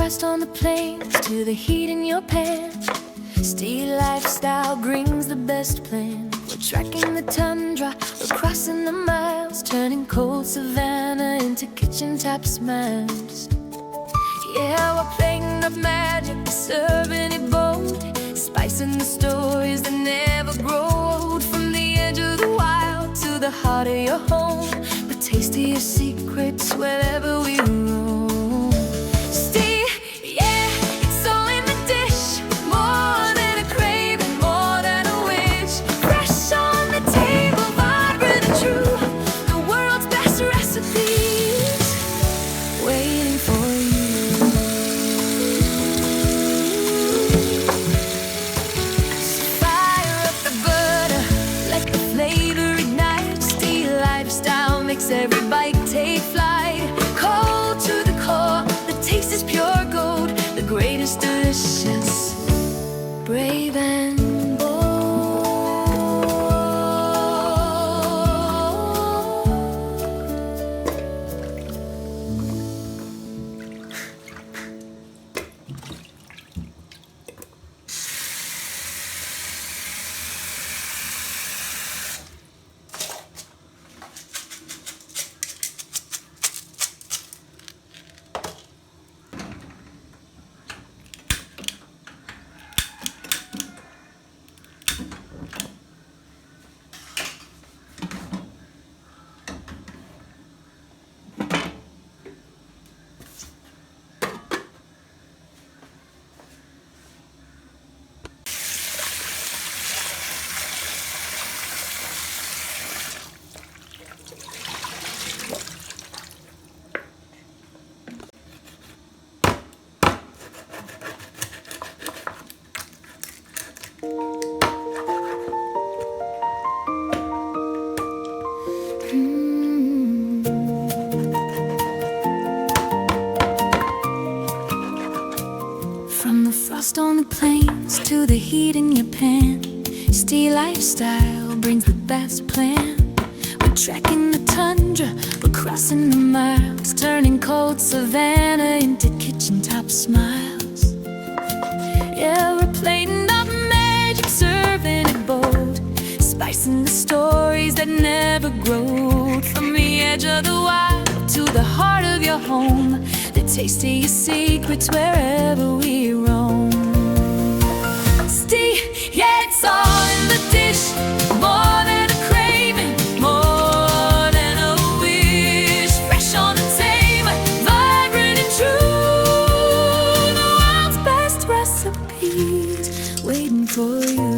frost on the plains to the heat in your pan, Steel lifestyle brings the best plan. We're tracking the tundra, we're crossing the miles, turning cold savanna into kitchen top smiles. Yeah, we're playing up magic, serving it bold, spicing the stories that never grow old. From the edge of the wild to the heart of your home, the tastiest secrets wherever we roam. Stay, yeah, it's all in the dish, more than a craving, more than a wish. Fresh on the table, vibrant and true, the world's best recipes waiting for you. Every bite take flight, cold to the core. The taste is pure gold, the greatest delicious, brave and bold. From the frost on the plains to the heat in your pan, Steel lifestyle brings the best plan. We're tracking the tundra, we're crossing the miles, turning cold savanna into kitchen top smiles. Yeah, we're playing up magic, serving it bold, spicing the stories that never grow. From the edge of the wild to the heart of your home, the tastiest secrets wherever we roam. Stay, yeah, it's all in the dish, more than a craving, more than a wish. Fresh on the table, vibrant and true, the world's best recipes waiting for you.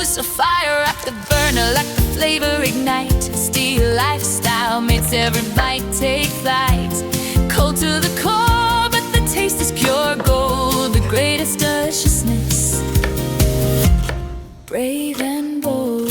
So fire up the burner, let the flavor ignite. Steel lifestyle makes every bite take flight, cold to the core, but the taste is pure gold, the greatest deliciousness, brave and bold.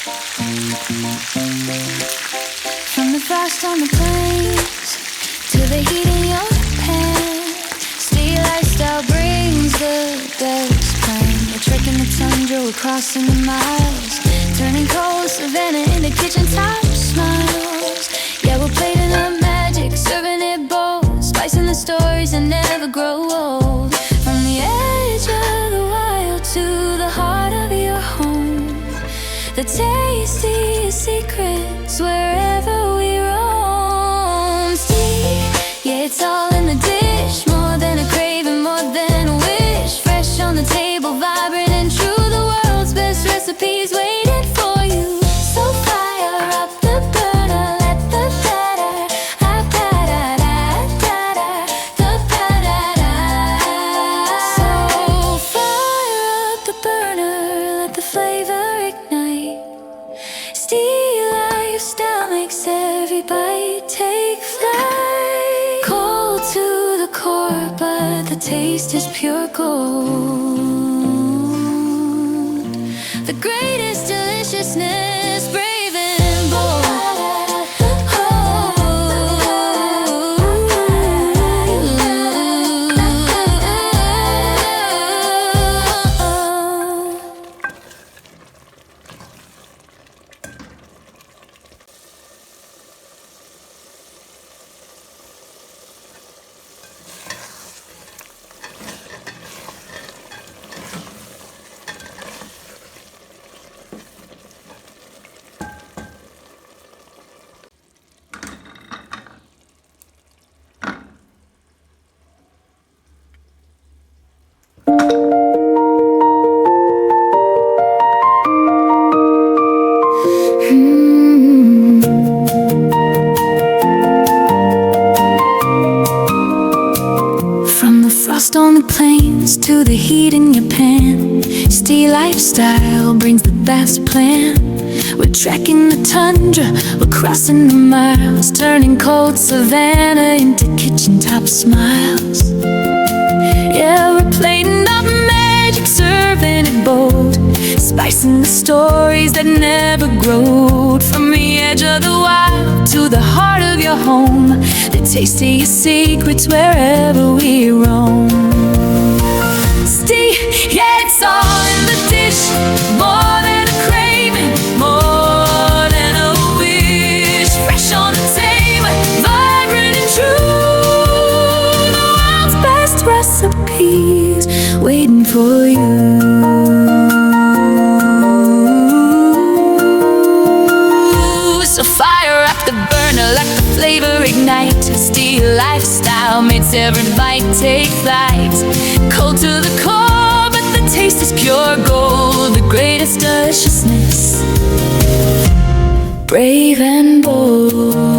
From the frost on the plains to the heat in your pan, Steely lifestyle brings the best plan. We're trekking the tundra, we're crossing the miles, turning cold savanna into kitchen top smiles. Yeah, we're plating up magic, serving it bold, spicing the stories that never grow old. From the edge of the wild to the heart of your home, the tastiest secrets wherever we roam. See, yeah, it's all in the dish, more than a craving, more than a wish. Fresh on the table, vibrant and true, the world's best recipes waiting for you. So fire up the burner, let the batter, the batter. So fire up the burner, let the flavor ignite. Steely lifestyle makes every bite take flight. Cold to the core, but the taste is pure gold. The greatest deliciousness, brave and bold. From the frost on the plains to the heat in your pan, Steely lifestyle brings the best plan. We're trekking the tundra, we're crossing the miles, turning cold savanna into kitchen top smiles. Yeah, we're plating up magic, serving it bold, spicing the stories that never growed. From the edge of the wild to the heart of your home, the tastiest secrets wherever we roam. Yeah, it's all in the dish, more than a craving, more than a wish. Fresh on the table, vibrant and true, the world's best recipes waiting for you. So fire up the burner, let the flavor ignite. Steely lifestyle makes every bite take flight. Cold to the core, but the taste is pure gold. The greatest deliciousness, brave and bold.